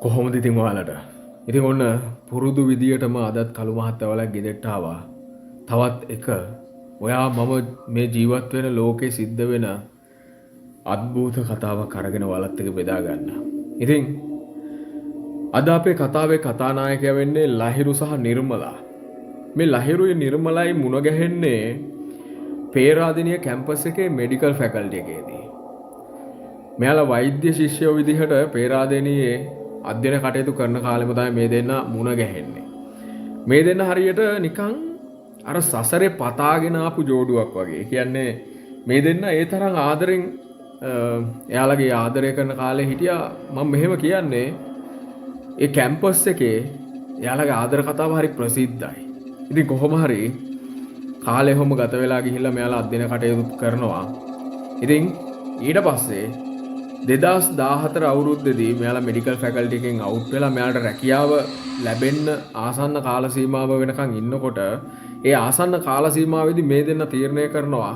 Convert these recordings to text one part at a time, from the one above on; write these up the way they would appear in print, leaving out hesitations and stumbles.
කොහොමද ඉතින් ඔයාලට? ඉතින් ඔන්න පුරුදු විදියටම අදත් කළු මහත්තයාලා ගෙදරට ආවා. තවත් එක ඔයා මම මේ ජීවත් වෙන ලෝකේ සිද්ධ වෙන අద్භූත කතාවක් අරගෙන ඔයාලත් එක්ක බෙදා ගන්න. ඉතින් අද අපේ කතාවේ කතානායකයා වෙන්නේ ලහිරු සහ නිර්මලා. මේ ලහිරුයි නිර්මලයි මුණ ගැහෙන්නේ පේරාදෙණිය කැම්පස් එකේ මෙඩිකල් ෆැකල්ටි එකේදී. මෙයාලා වෛද්‍ය ශිෂ්‍යයෝ විදිහට පේරාදෙණියේ අධ්‍යයන කටයුතු කරන කාලෙම තමයි මේ දෙන්න මුණ ගැහෙන්නේ. මේ දෙන්න හරියට නිකන් අර සසරේ පතාගෙන ආපු ජෝඩුවක් වගේ. කියන්නේ මේ දෙන්න ඒ තරම් ආදරෙන් එයාලගේ ආදරය කරන කාලේ හිටියා. මම මෙහෙම කියන්නේ ඒ කැම්පස් එකේ එයාලගේ ආදර කතාව හරි ප්‍රසිද්ධයි. ඉතින් කොහොම හරි කාලේ හැම ගත වෙලා ගිහිල්ලා මෙයාලා අධ්‍යයන කටයුතු කරනවා. ඉතින් ඊට පස්සේ 2014 අවුරුද්දේදී මෙයාලා මෙඩිකල් ෆැකල්ටි එකෙන් අවුට් වෙලා මෙයාලට රැකියාව ලැබෙන්න ආසන්න කාල සීමාව වෙනකන් ඉන්නකොට ඒ ආසන්න කාල සීමාවෙදී මේ දෙන්න තීරණය කරනවා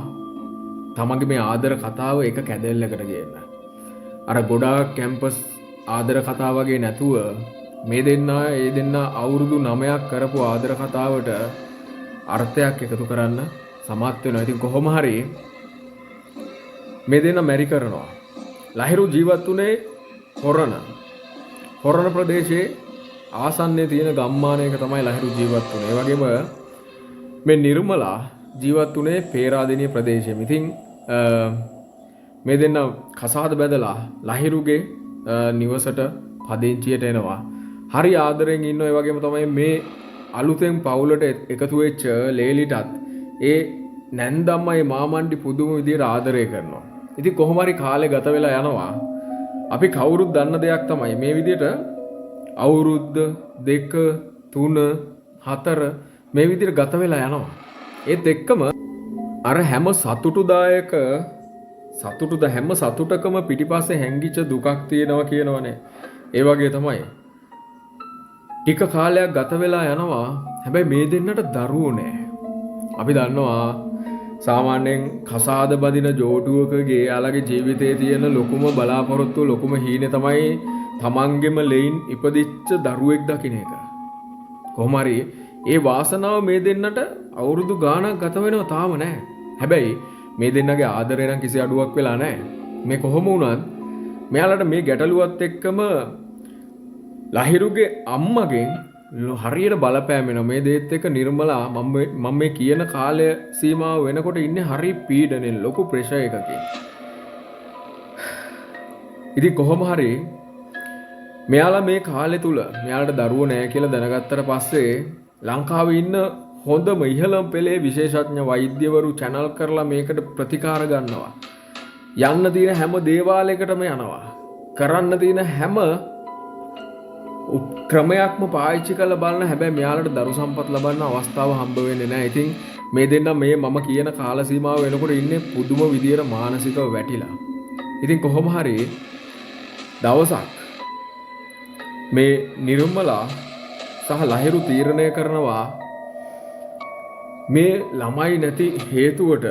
තමන්ගේ මේ ආදර කතාව එක කැදෙල්ලකට ගේන්න. අර ගොඩාක් කැම්පස් ආදර කතා වගේ නැතුව මේ දෙන්න අවුරුදු 9ක් කරපු ආදර කතාවට අර්ථයක් එකතු කරන්න සමත් වෙනවා. ඉතින් කොහොම හරි මේ දෙන්න මැරි කරනවා. ලහිරු ජීවත් වුණේ හොරණ ප්‍රදේශයේ ආසන්නයේ තියෙන ගම්මානයක තමයි ලහිරු ජීවත් වුණේ. ඒ වගේම මේ නිර්මලා ජීවත් වුණේ පේරාදෙණිය ප්‍රදේශයේ. ඉතින් මේ දෙන්න කසාද බැදලා ලහිරුගේ නිවසට පදිංචියට එනවා. හරි ආදරෙන් ඉන්නවා. ඒ වගේම තමයි මේ අලුතෙන් පවුලට එකතු වෙච්ච ලේලිටත් ඒ නැන්දම්මයි මාමණ්ඩි පුදුම විදියට ආදරය කරනවා. ඉතින් කොහොම හරි කාලේ ගත වෙලා යනවා. අපි කවුරුත් දන්න දෙයක් තමයි මේ විදියට අවුරුද්ද 2 3 4 මේ විදියට ගත වෙලා යනවා. ඒත් එක්කම අර හැම හැම සතුටකම පිටිපස්සේ හැංගිච්ච දුකක් තියෙනවා කියනවනේ. ඒ වගේ තමයි. ටික කාලයක් ගත වෙලා යනවා. හැබැයි මේ දෙන්නට දරුවෝ නෑ. අපි දන්නවා සාමාන්‍යයෙන් කසාද බදින ජෝඩුවකගේ යාළගේ ජීවිතයේ තියෙන ලොකුම බලාපොරොත්තුව ලොකුම හීනේ තමයි තමන්ගෙම ලෙයින් ඉපදිච්ච දරුවෙක් දකින්න එක. කොහොම හරි ඒ වාසනාව මේ දෙන්නට අවුරුදු ගාණක් ගත වෙනව තාම නැහැ. හැබැයි මේ දෙන්නගේ ආදරේ නම් කිසි අඩුවක් වෙලා නැහැ. මේ කොහොම වුණත් මෙයාලට මේ ගැටලුවත් එක්කම ලහිරුගේ අම්මගෙන් හරියට බලපෑම වෙනවා. මේ දේත් එක්ක නිර්මලා මම මේ කියන කාලය සීමාව වෙනකොට ඉන්නේ හරි පීඩනෙන් ලොකු ප්‍රෙෂර් එකකින්. ඉතින් කොහොම හරි මෙයාලා මේ කාලේ තුල මෙයාලට දරුවෝ නැහැ කියලා දැනගත්තට පස්සේ ලංකාවේ ඉන්න හොඳම ඉහළම පෙළේ විශේෂඥ වෛද්‍යවරු channel කරලා මේකට ප්‍රතිකාර ගන්නවා. යන්න තියෙන හැම දේවාලයකටම යනවා. කරන්න තියෙන හැම ක්‍රමයක්ම පාවිච්චි කරලා බලන. හැබැයි මෙයාලට දරු සම්පත් ලබන්න අවස්ථාව හම්බ වෙන්නේ නැහැ. ඉතින් මේ දෙන්න මේ මම කියන කාල සීමාව වෙනකොට ඉන්නේ පුදුම විදියට මානසිකව වැටිලා. ඉතින් කොහොම හරි දවසක් මේ නිර්මලා සහ ලහිරු තීරණය කරනවා මේ ළමයි නැති හේතුවට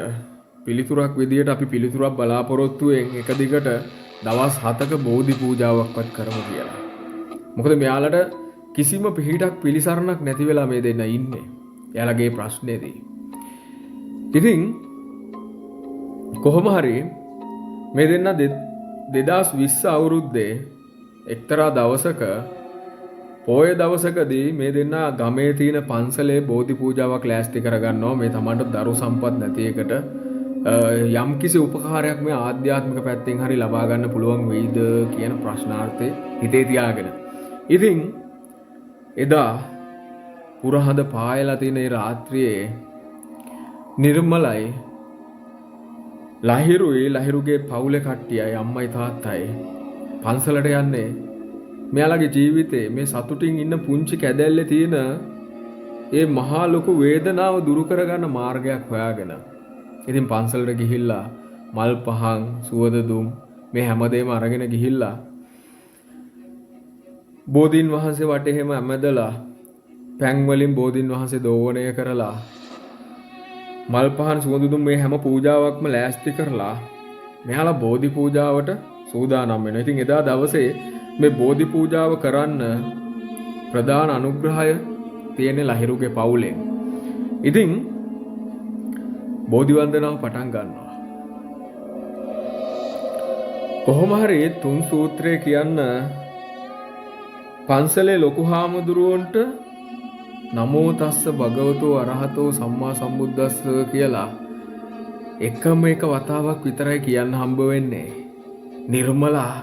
පිළිතුරක් විදියට අපි පිළිතුරක් බලාපොරොත්තුෙන් එක දිගට දවස් 7ක බෝධි පූජාවක්වත් කරමු කියලා. මොකද මෙයාලට කිසිම පිහිටක් පිළිසරණක් නැති වෙලා මේ දෙන්න ඉන්නේ. එයාලගේ ප්‍රශ්නේදී. ඉතින් කොහොම හරි මේ දෙන්න 2020 අවුරුද්දේ එක්තරා දවසක පොය දවසකදී මේ දෙන්න ගමේ තියෙන පන්සලේ බෝධි පූජාවක් ලෑස්ති කරගන්නවා. මේ තමන්ට දරු සම්පත් නැති එකට යම්කිසි උපකාරයක් මේ ආධ්‍යාත්මික පැත්තෙන් හරි ලබා ගන්න පුළුවන් වෙයිද කියන ප්‍රශ්නාර්ථය හිතේ තියාගෙන. ඉතින් එදා පුරහඳ පායලා තියෙන ඒ රාත්‍රියේ නිර්මලයි ලහිරුගේ පවුලේ කට්ටියයි අම්මයි තාත්තයි පන්සලට යන්නේ මෙයාලගේ ජීවිතේ මේ සතුටින් ඉන්න පුංචි කැදැල්ලේ තියෙන ඒ මහා ලොකු වේදනාව දුරු කරගන්න මාර්ගයක් හොයාගෙන. ඉතින් පන්සලට ගිහිල්ලා මල් පහන් සුවඳ දුම් මේ හැමදේම අරගෙන ගිහිල්ලා බෝධීන් වහන්සේ වටේ හැම ඇමදලා පැන් වලින් බෝධීන් වහන්සේ දෝවණය කරලා මල් පහන් සුවඳ දුම් මේ හැම පූජාවක්ම ලෑස්ති කරලා මෙයාලා බෝධි පූජාවට සූදානම් වෙනවා. ඉතින් එදා දවසේ මේ බෝධි පූජාව කරන්න ප්‍රධාන අනුග්‍රහය තියෙන්නේ ලහිරුගේ පවුලෙන්. ඉතින් බෝධි වන්දනාව පටන් ගන්නවා. කොහොම හරි තුන් සූත්‍රය කියන්න පන්සලේ ලොකු හාමුදුරුවන්ට නමෝ තස්ස භගවතෝ අරහතෝ සම්මා සම්බුද්දස්ස කියලා එකම එක වතාවක් විතරයි කියන්න හම්බ වෙන්නේ. නිර්මලා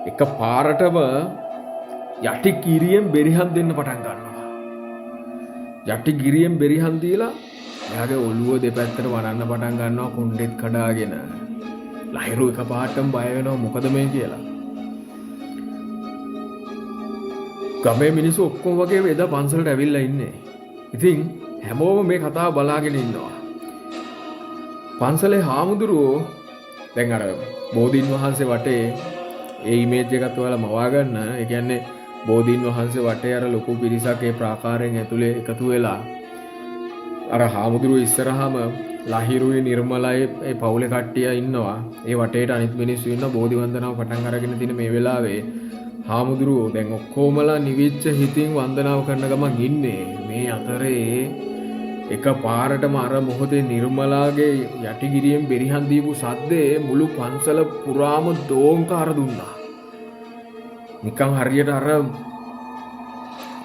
එක පාරටම යටි කිරියෙන් බෙරිහන් දෙන්න පටන් ගන්නවා. යටි ගිරියෙන් බෙරිහන් දීලා එයාගේ ඔළුව දෙපැත්තට වනන්න පටන් ගන්නවා කුණ්ඩෙත් කඩාගෙන. ලහිරු එක පාටම බය වෙනවා මොකද මේ කියලා. ගමේ මිනිස්සු ඔක්කොම වගේ එදා පන්සලට ඇවිල්ලා ඉන්නේ. ඉතින් හැමෝම මේ කතාව බලාගෙන ඉන්නවා. පන්සලේ හාමුදුරුවෝ දැන් අර බෝධීන් වහන්සේ වටේ ඒ ඉමේජ් එකත් ඔයාලා මවා ගන්න. ඒ කියන්නේ බෝධීන් වහන්සේ වටේ අර ලොකු පිරිසක් ඒ ප්‍රාකාරයෙන් ඇතුලේ එකතු වෙලා අර හාමුදුරුවෝ ඉස්සරහම ලහිරුයි නිර්මලයි ඒ පවුලේ කට්ටිය ඉන්නවා. ඒ වටේට අනිත් මිනිස්සු ඉන්නවා. බෝධි වන්දනාව පටන් අරගෙන තියෙන මේ වෙලාවේ හාමුදුරුවෝ දැන් ඔක්කොමලා නිවිච්ච හිතින් වන්දනාව කරන ගමන් ඉන්නේ. මේ අතරේ එක පාරටම අර මොහොතේ නිර්මලාගේ යටිගිරියෙන් බෙරිහන් දීපු සද්දේ මුළු පන්සල පුරාම දෝංකාර දුන්නා. නිකන් හරියට අර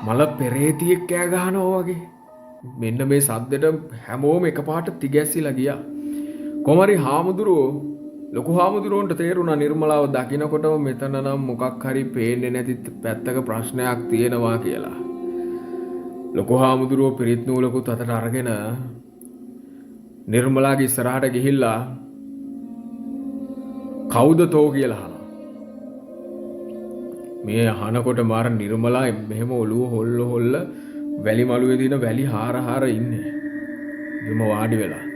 මල පෙරේතියෙක් කෑ ගහනවා වගේ. මෙන්න මේ සද්දෙට හැමෝම එකපාරට තිගැස්සිලා ගියා. කොමරි හාමුදුරුවෝ ලොකු හාමුදුරුවන්ට තේරුණා නිර්මලාව දකින්නකොටම මෙතන නම් මොකක් හරි පේන්නේ නැති පැත්තක ප්‍රශ්නයක් තියෙනවා කියලා. ලොකු හාමුදුරුවෝ පිරිත් නූලකුත් අතට අරගෙන නිර්මලාගේ ඉස්සරහට ගිහිල්ලා කවුද තෝ කියලා අහනවා. මේ අහනකොට මාර නිර්මලා මෙහෙම ඔළුව හොල්ල වැලි මළුවේ දින වැලි හාර ඉන්නේ. දෙම වාඩි වෙලා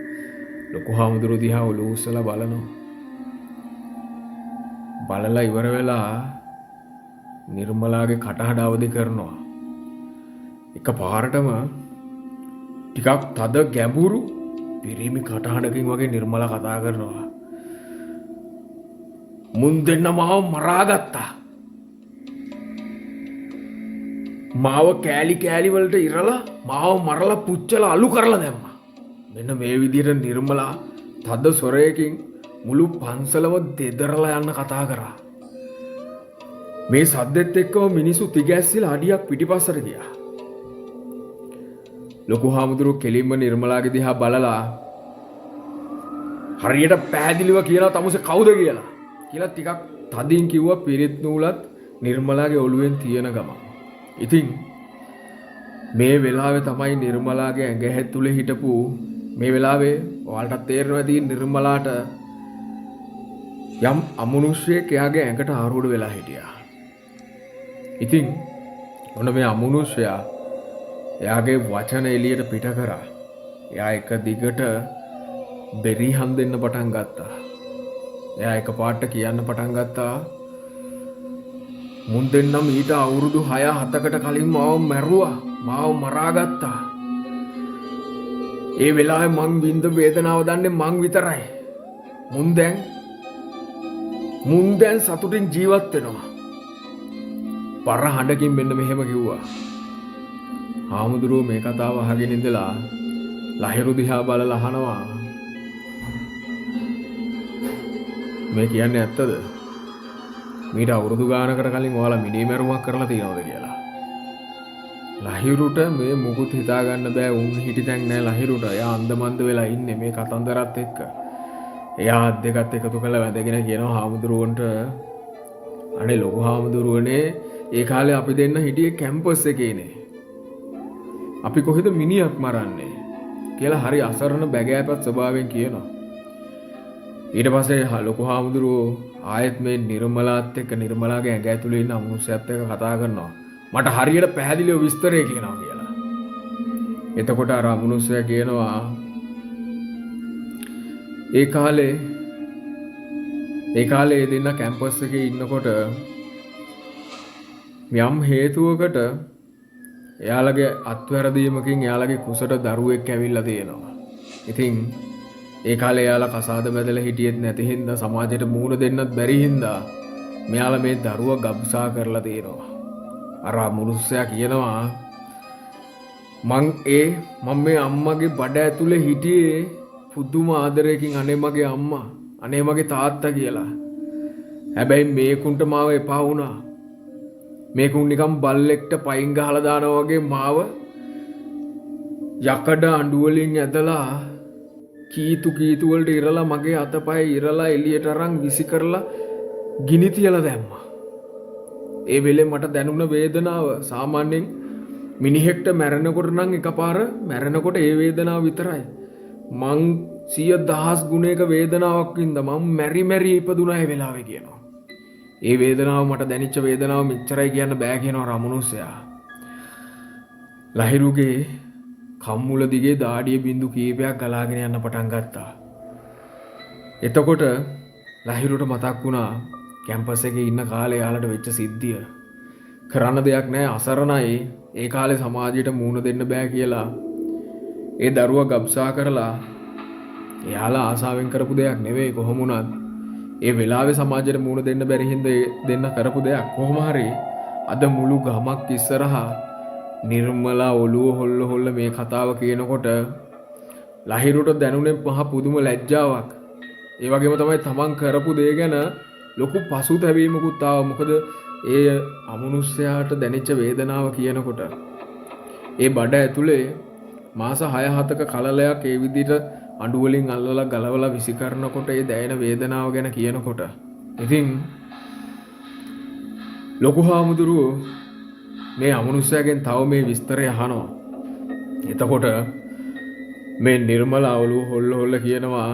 ලොකු හාමුදුරුවෝ දිහා ඔළුව උස්සලා බලනවා. බලලා ඉවර වෙලා නිර්මලාගේ කටහඬ අවදි කරනවා. එක පාරටම ටිකක් තද ගැඹුරු පිරිමි කටහඬකින් වගේ නිර්මලා කතා කරනවා. මුන් දෙන්න මාව මරාගත්තා. මාව කෑලි කෑලි වලට ඉරලා මාව මරලා පුච්චලා අලු කරලා දැම්මා. මෙන්න මේ විදිහට නිර්මලා තද ස්වරයකින් මුළු පන්සලම දෙදරලා යන්න කතා කරා. මේ සද්දෙත් එක්කම මිනිස්සු තිගැස්සිලා අඩියක් පිටිපස්සට ගියා. ලොකු හාමුදුරුවෝ කෙලින්ම නිර්මලාගේ දිහා බලලා හරියට පැහැදිලිව කියනවා තමුසේ කවුද කියලා ටිකක් තදින් කිව්වා පිරිත් නූලත් නිර්මලාගේ ඔළුවෙන් තියෙන ගම. ඉතින් මේ වෙලාවේ තමයි නිර්මලාගේ ඇඟ ඇතුලේ හිටපු මේ වෙලාවේ ඔයාලට තේරෙනවා ඇති නිර්මලාට යම් අමනුෂ්‍යයෙක් එයාගේ ඇඟට ආරූඪ වෙලා හිටියා. ඉතින් ඔන්න මේ අමනුෂ්‍යයා එයාගේ වචන එළියට පිට කරා. එයා එක දිගට බෙරිහන් දෙන්න පටන් ගත්තා. එයා එකපාරට කියන්න පටන් ගත්තා මුන් දෙන්නම් ඊට අවුරුදු 6-7කට කලින් මාව මැරුවා. මාව මරාගත්තා. ඒ වෙලාවේ මං විඳ වේදනාව දන්නේ මං විතරයි. මුන් දැන් සතුටින් ජීවත් වෙනවා. පර හඬකින් මෙන්න මෙහෙම කිව්වා. හාමුදුරුවෝ මේ කතාව අහගෙන ඉඳලා ලහිරු දිහා බලලා අහනවා මේ කියන්නේ ඇත්තද? මීට අවුරුදු ගානකට කලින් ඔයාලා මිනිමරුමක් කරලා තියෙනවද කියලා. ලහිරුට මේ මුකුත් හිතා ගන්න බෑ. උන් හිටිතැන් නෑ ලහිරුට. එයා අන්දමන්ද වෙලා ඉන්නේ මේ කතන්දරත් එක්ක. එයා දෙකත් එකතු කරලා වැදගෙන කියනවා හාමුදුරුවන්ට අනේ ලොකු හාමුදුරුවනේ ඒ කාලේ අපි දෙන්න හිටියේ කැම්පස් එකේනේ. අපි කොහෙද මිනිහක් මරන්නේ කියලා හරි අසරණ බැගෑපත් ස්වභාවයෙන් කියනවා. ඊට පස්සේ ලොකු හාමුදුරුවෝ ආයෙත් මේ නිර්මලාත් එක්ක නිර්මලාගේ ඇඟ ඇතුලේ ඉන්න අමනුෂ්‍යයත් එක්ක කතා කරනවා. මට හරියට පැහැදිලිව විස්තරය කියනවා කියලා. එතකොට අර අමනුෂ්‍යයා කියනවා ඒ කාලේ දෙන්න කැම්පස් එකේ ඉන්නකොට යම් හේතුවකට එයාලගේ අත්වැරදීමකින් එයාලගේ කුසට දරුවෙක් ඇවිල්ලා තියෙනවා. ඉතින් ඒ කාලේ එයාලා කසාද බැදලා හිටියෙත් නැති හින්දා සමාජයට මූණ දෙන්නත් බැරි හින්දා මෙයාලා මේ දරුවා ගබ්සා කරලා තියෙනවා. අර මුරුස්සයා කියනවා මම මේ අම්මගේ බඩ ඇතුලේ හිටියේ පුදුම ආදරයකින් අනේ මගේ අම්මා අනේ මගේ තාත්තා කියලා. හැබැයි මේකුන්ට මාව එපා වුණා. මේකුන් නිකන් බල්ලෙක්ට පයින් ගහලා දානවා වගේ මාව යකඩ අඬු වලින් ඇදලා කීතු වලට ඉරලා මගේ අතපය ඉරලා එළියට අරන් විසි කරලා ගිනි තියලා දැම්මා. ඒ වෙලේ මට දැනුණ වේදනාව සාමාන්‍යයෙන් මිනිහෙක්ට මැරෙනකොට නම් එකපාර මැරෙනකොට ඒ වේදනාව විතරයි. මං 100,000 ගුණයක වේදනාවක් වින්දා මම මැරි ඉපදුනා ඒ වෙලාවේ කියනවා. ඒ වේදනාව මට දැනෙච්ච වේදනාව මෙච්චරයි කියන්න බෑ කියනවා රමුණුස්සයා. ලහිරුගේ කම්මුල දිගේ දාඩිය බින්දු කීපයක් ගලාගෙන යන්න පටන් ගත්තා. එතකොට ලහිරුට මතක් වුණා කැම්පස් එකේ ඉන්න කාලේ යාළට වෙච්ච සිද්ධිය. කරන්න දෙයක් නැහැ අසරණයි. ඒ කාලේ සමාජයට මූණ දෙන්න බෑ කියලා ඒ දරුවා ගබ්සා කරලා එයාලා ආසාවෙන් කරපු දෙයක් නෙවෙයි කොහොම වුණත් ඒ වෙලාවේ සමාජයට මූණ දෙන්න බැරි හින්දා දෙන්න කරපු දෙයක්. කොහොම හරි අද මුළු ගමක් ඉස්සරහා නිර්මලා ඔළුව හොල්ල මේ කතාව කියනකොට ලහිරුට දැනුනේ මහ පුදුම ලැජ්ජාවක්. ඒ වගේම තමයි තමන් කරපු දේ ගැන ලොකු පසුතැවීමකුත් ආවා. මොකද ඒ අමනුෂ්‍යයාට දැනෙච්ච වේදනාව කියනකොට ඒ බඩ ඇතුලේ මාස 6-7ක කලලයක් ඒ විදිහට අඬු වලින් අල්ලලා ගලවලා විසි කරනකොට ඒ දැනෙන වේදනාව ගැන කියනකොට ඉතින් ලොකු හාමුදුරුවෝ මේ අමනුෂ්‍යයෙන් තව මේ විස්තරය අහනවා. එතකොට මේ නිර්මලා ඔළුව හොල්ල කියනවා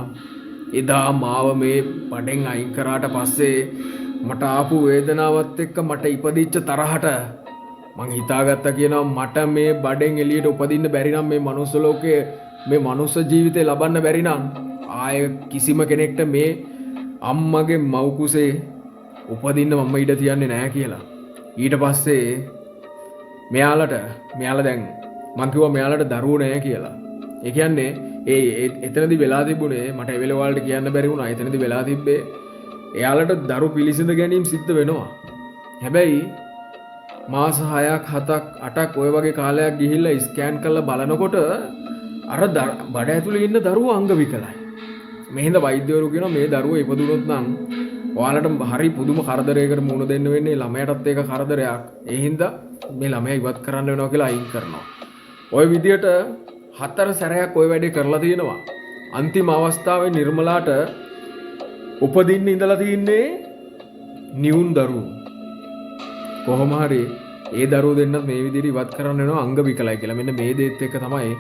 එදා මාව මේ බඩෙන් අයින් කරාට පස්සේ මට ආපු වේදනාවත් එක්ක මට ඉපදිච්ච තරහට මං හිතාගත්තා කියනවා මට මේ බඩෙන් එළියට උපදින්න බැරි නම් මේ මනුස්ස ලෝකයේ මේ මනුස්ස ජීවිතේ ලබන්න බැරි නම් ආය කිසිම කෙනෙක්ට මේ අම්මගේ මව් කුසේ උපදින්න මම ඉඩ තියන්නේ නැහැ කියලා. ඊට පස්සේ මෙයාලා දැන් මං කිව්වා මෙයාලට දරුවෝ නැහැ කියලා. ඒ කියන්නේ එතනදි වෙලා තිබුණේ මට ඒ වෙලාවලට කියන්න බැරි වුණා. එතනදි වෙලා තිබ්බේ එයාලට දරු පිළිසිඳ ගැනීම සිද්ධ වෙනවා. හැබැයි මාස 6ක් 7ක් 8ක් ඔය වගේ කාලයක් ගිහිල්ලා ස්කෑන් කරලා බලනකොට අර බඩ ඇතුලේ ඉන්න දරුවෝ අංග විකලයි. මේ හින්දා වෛද්‍යවරු කියනවා මේ දරුවෝ ඉපදුනොත් නම් ඔයාලට හරි පුදුම කරදරයකට මුහුණ දෙන්න වෙන්නේ. ළමයාටත් ඒක කරදරයක්. ඒ හින්දා මේ ළමයා ඉවත් කරන්න වෙනවා කියලා අයින් කරනවා. ওই විදියට 4 සැරයක් ওই වැඩේ කරලා තියෙනවා. අන්තිම අවස්ථාවේ නිර්මලාට උපදින්න ඉඳලා තින්නේ නියුන් දරුවෝ. කොහොම හරි ඒ දරුවෝ දෙන්නත් මේ විදිහට ඉවත් කරන්න වෙනවා අංග විකලයි කියලා. මෙන්න මේ දේත් එක තමයි.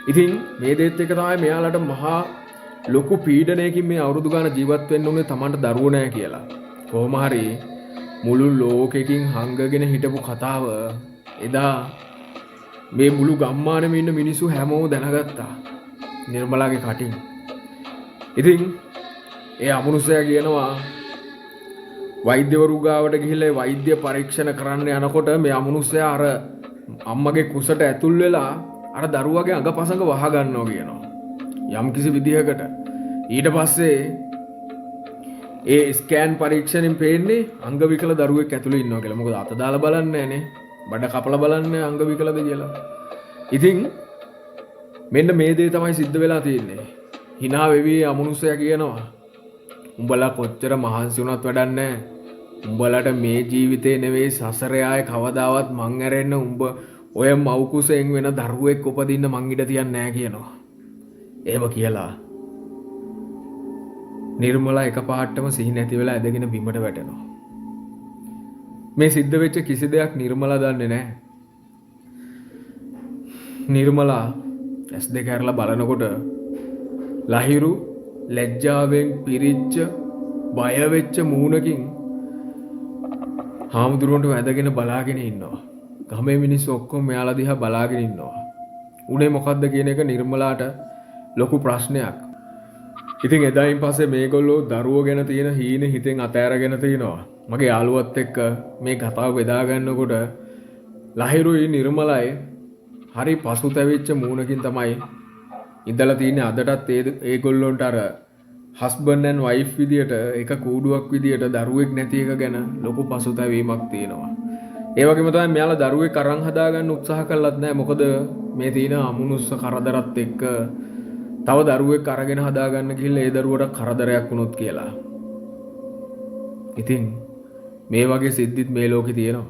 ඉතින් මේ දේත් එක තමයි මෙයාලට මහා ලොකු පීඩනයකින් මේ අවුරුදු ගාන ජීවත් වෙන්න උනේ Tamanට දරුවෝ නැහැ කියලා. කොහොම හරි මුළු ලෝකෙකින් හංගගෙන හිටපු කතාව එදා මේ මුළු ගම්මානෙම ඉන්න මිනිස්සු හැමෝම දැනගත්තා නිර්මලාගේ කටින්. ඉතින් ඒ අමනුෂ්‍යයා කියනවා වෛද්‍යවරු ගාවට ගිහිල්ලා වෛද්‍ය පරීක්ෂණ කරන්න යනකොට මේ අමනුෂ්‍යයා අර අම්මගේ කුසට ඇතුල් වෙලා අර දරුවාගේ අඟපසඟ වහ ගන්නවා කියනවා. යම් කිසි විදිහකට. ඊට පස්සේ ඒ ස්කෑන් පරීක්ෂණයෙන් පේන්නේ අංග විකල දරුවෙක් ඇතුළේ ඉන්නවා කියලා. මොකද අත දාලා බලන්නේ නැහනේ. බඩ කපලා බලන්නේ අංග විකලද කියලා. ඉතින් මෙන්න මේ දේ තමයි සිද්ධ වෙලා තියෙන්නේ. hina වෙවි අමනුෂ්‍යයා කියනවා උඹලා කොච්චර මහන්සි වුණත් වැඩක් නැහැ. උඹලට මේ ජීවිතේ නෙවෙයි සසරේ ආයේ කවදාවත් මං ඇරෙන්න උඹ ඔය මව් කුසෙන් වෙන දරුවෙක් උපදින්න මං ඉඩ තියන්නේ නැහැ කියනවා. එහෙම කියලා නිර්මලා එකපාරටම සිහි නැති වෙලා ඇදගෙන බිමට වැටෙනවා. මේ සිද්ධ වෙච්ච කිසි දෙයක් නිර්මලා දන්නේ නැහැ. නිර්මලා S2 කරලා බලනකොට ලහිරු ලැජ්ජාවෙන් පිරිච්ච බය වෙච්ච මූණකින් හාමුදුරුවන්ට වැදගෙන බලාගෙන ඉන්නවා. ගමේ මිනිස්සු ඔක්කොම මෙයාලා දිහා බලාගෙන ඉන්නවා. උනේ මොකද්ද කියන එක නිර්මලාට ලොකු ප්‍රශ්නයක්. ඉතින් එදායින් පස්සේ මේගොල්ලෝ දරුවෝ ගැන තියෙන හීන හිතෙන් අතෑරගෙන තිනවා. මගේ යාළුවත් එක්ක මේ කතාව බෙදා ගන්නකොට ලහිරුයි නිර්මලයි හරි පසුතැවිච්ච මූණකින් තමයි ඉඳලා තින්නේ. අදටත් ඒගොල්ලොන්ට අර හස්බන්ඩ් ඇන්ඩ් වයිෆ් විදියට එක කූඩුවක් විදියට දරුවෙක් නැති එක ගැන ලොකු පසුතැවීමක් තියෙනවා. ඒ වගේම තමයි මෙයාලා දරුවෙක් අරන් හදාගන්න උත්සාහ කළත් නැහැ. මොකද මේ තියෙන අමනුස්ස කරදරත් එක්ක තව දරුවෙක් අරගෙන හදාගන්න ගිහිල්ලා ඒ දරුවට කරදරයක් වුණොත් කියලා. ඉතින් මේ වගේ සිද්ධිත් මේ ලෝකේ තියෙනවා.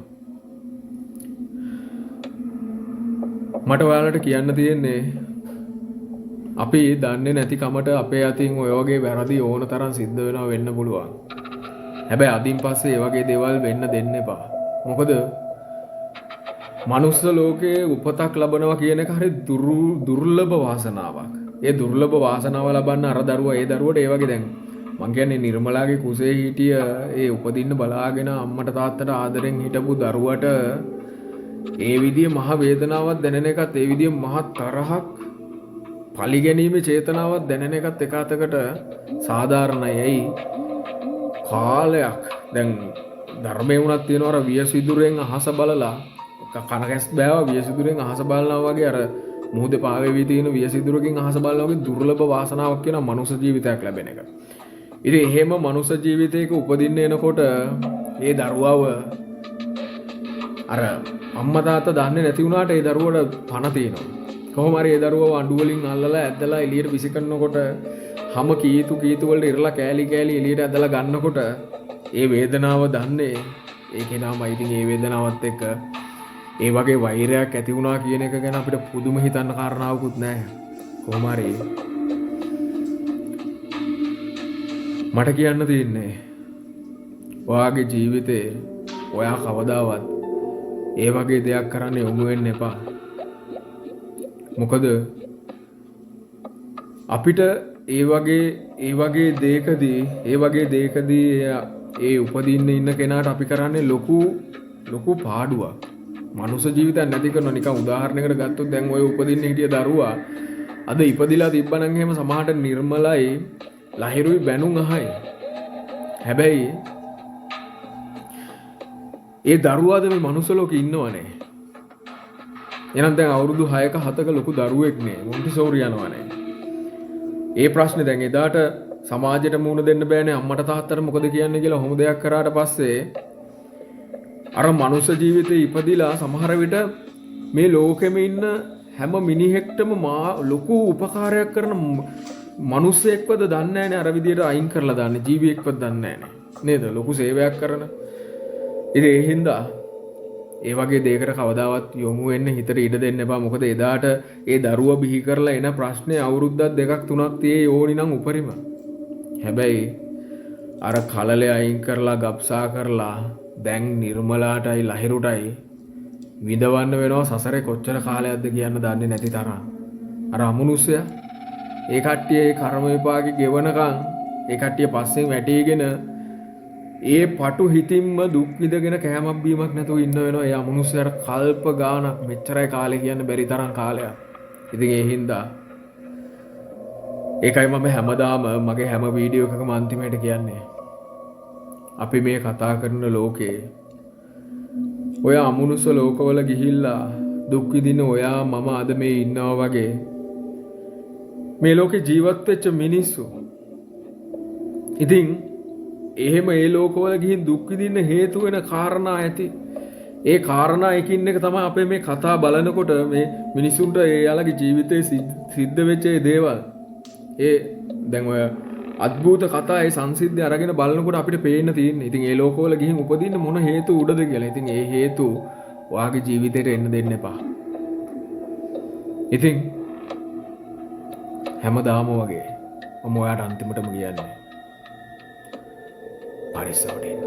මට ඔයාලට කියන්න තියෙන්නේ අපි දන්නේ නැති කමට අපේ අතින් ඔය වගේ වැරදි ඕන තරම් සිද්ධ වෙනවා වෙන්න පුළුවන්. හැබැයි අදින් පස්සේ ඒ වගේ දේවල් වෙන්න දෙන්න එපා. මොකද මනුස්ස ලෝකයේ උපතක් ලබනවා කියන එක හරි දුර්ලභ වාසනාවක්. ඒ දුර්ලභ වාසනාව ලබන්න අර දරුවා ඒ දරුවට ඒ වගේ දැන් මං කියන්නේ නිර්මලාගේ කුසේ හිටිය ඒ උපදින්න බලාගෙන අම්මට තාත්තට ආදරෙන් හිටපු දරුවට ඒ විදිය මහ වේදනාවක් දැනෙන එකත් ඒ විදිය මහ තරහක් පලිගැනීමේ චේතනාවක් දැනෙන එකත් එක අතකට සාධාරණයි. ඇයි කාලයක් දැන් ධර්මයේ වුණත් තියෙනවා අර වියසිදුරෙන් අහස බලලා කනකැස් බෑව වියසිදුරෙන් අහස බලනවා වගේ අර මුහුදේ පාවෙවි තියෙන වියසිදුරකින් අහස බලනවා වගේ දුර්ලභ වාසනාවක් කියන මනුෂ්‍ය ජීවිතයක් ලැබෙන එක. ඉතින් එහෙම මනුෂ්‍ය ජීවිතයක උපදින්න එනකොට ඒ දරුවව අර අම්මා තාත්තා දන්නේ නැති වුණාට ඒ දරුවට පණ තියෙනවා. කොහොම හරි ඒ දරුවව අඬු වලින් අල්ලලා ඇදලා එළියට විසි කරනකොට හැම කීතු වලට ඉරලා කෑලි එළියට ඇදලා ගන්නකොට ඒ වේදනාව දන්නේ ඒ කෙනාම. ඉතින් ඒ වේදනාවත් එක්ක ඒ වගේ වෛරයක් ඇති වුණා කියන එක ගැන අපිට පුදුම හිතන්න කාරණාවකුත් නැහැ. කොහොම හරි මට කියන්න තියෙන්නේ ඔයාගේ ජීවිතේ ඔයා කවදාවත් ඒ වගේ දෙයක් කරන්න යොමු වෙන්න එපා. මොකද අපිට ඒ වගේ දෙයකදී ඒ උපදින්න ඉන්න කෙනාට අපි කරන්නේ ලොකු පාඩුවක්. මනුෂ්‍ය ජීවිතයක් නැති කරන නිකන් උදාහරණයකට ගත්තොත් දැන් ඔය උපදින්න හිටිය දරුවා අද ඉපදිලා තිබ්බනම් එහෙම සමහරට නිර්මලයි ලහිරුයි බැනුම් අහයි. හැබැයි ඒ දරුවාද මේ මනුස්ස ලෝකේ ඉන්නවනේ. එහෙනම් දැන් අවුරුදු 6ක 7ක ලොකු දරුවෙක් නේ මොන්ටිසෝරි යනවනේ. ඒ ප්‍රශ්නේ දැන් එදාට සමාජයට මුහුණ දෙන්න බෑනේ අම්මට තාත්තට මොකද කියන්නේ කියලා ඔහොම දෙයක් කරාට පස්සේ අර මනුස්ස ජීවිතේ ඉපදිලා සමහර විට මේ ලෝකෙම ඉන්න හැම මිනිහෙක්ටම ලොකු උපකාරයක් කරන මනුස්සයෙක්වද දන්නේ නැහැනේ අර විදියට අයින් කරලා දාන්නේ ජීවියෙක්වත් දන්නේ නැහැනේ නේද ලොකු සේවයක් කරන. ඉතින් ඒ හින්දා ඒ වගේ දෙයකට කවදාවත් යොමු වෙන්න හිතට ඉඩ දෙන්න එපා. මොකද එදාට ඒ දරුවා බිහි කරලා එන ප්‍රශ්නේ අවුරුද්දක් දෙකක් තුනක් තියේ ඕනි නම් උපරිම. හැබැයි අර කලලේ අයින් කරලා ගබ්සා කරලා දැන් නිර්මලාටයි ලහිරුටයි විඳවන්න වෙනවා සසරේ කොච්චර කාලයක්ද කියන්න දන්නේ නැති තරම්. අර අමනුෂ්‍යයා ඒ කට්ටිය ඒ කර්ම විපාකේ ගෙවනකම් ඒ කට්ටිය පස්සෙන් වැටීගෙන ඒ පටු හිතින්ම දුක් විඳගෙන කෑමක් බීමක් නැතුව ඉන්න වෙනවා. ඒ අමනුෂ්‍යයාට කල්ප ගාණක් මෙච්චරයි කාලේ කියන්න බැරි තරම් කාලයක්. ඉතින් ඒ හින්දා ඒකයි මම හැමදාම මගේ හැම වීඩියෝ එකකම අන්තිමයට කියන්නේ අපි මේ කතා කරන ලෝකේ ඔය අමනුෂ්‍ය ලෝකවල ගිහිල්ලා දුක් විඳින ඔයා මම අද මේ ඉන්නවා වගේ මේ ලෝකේ ජීවත් වෙච්ච මිනිස්සු. ඉතින් එහෙම ඒ ලෝකවල ගිහින් දුක් විඳින්න හේතු වෙන කාරණා ඇති. ඒ කාරණා එකින් එක තමයි අපේ මේ කතා බලනකොට මේ මිනිසුන්ට එයාලගේ ජීවිතේ සිද්ධ වෙච්ච ඒ දේවල්. ඒ දැන් ඔය අద్භූත කතා ඒ සංසිද්ධිය අරගෙන බලනකොට අපිට පේන්න තියෙන්නේ. ඉතින් ඒ ලෝකවල ගිහින් උපදින්න මොන හේතු උඩද කියලා. ඉතින් ඒ හේතු ඔයාගේ ජීවිතේට එන්න දෙන්න එපා. ඉතින් හැමදාම වගේ මම ඔයාට අන්තිමටම කියන්නේ පරිස්සමට ඉන්න.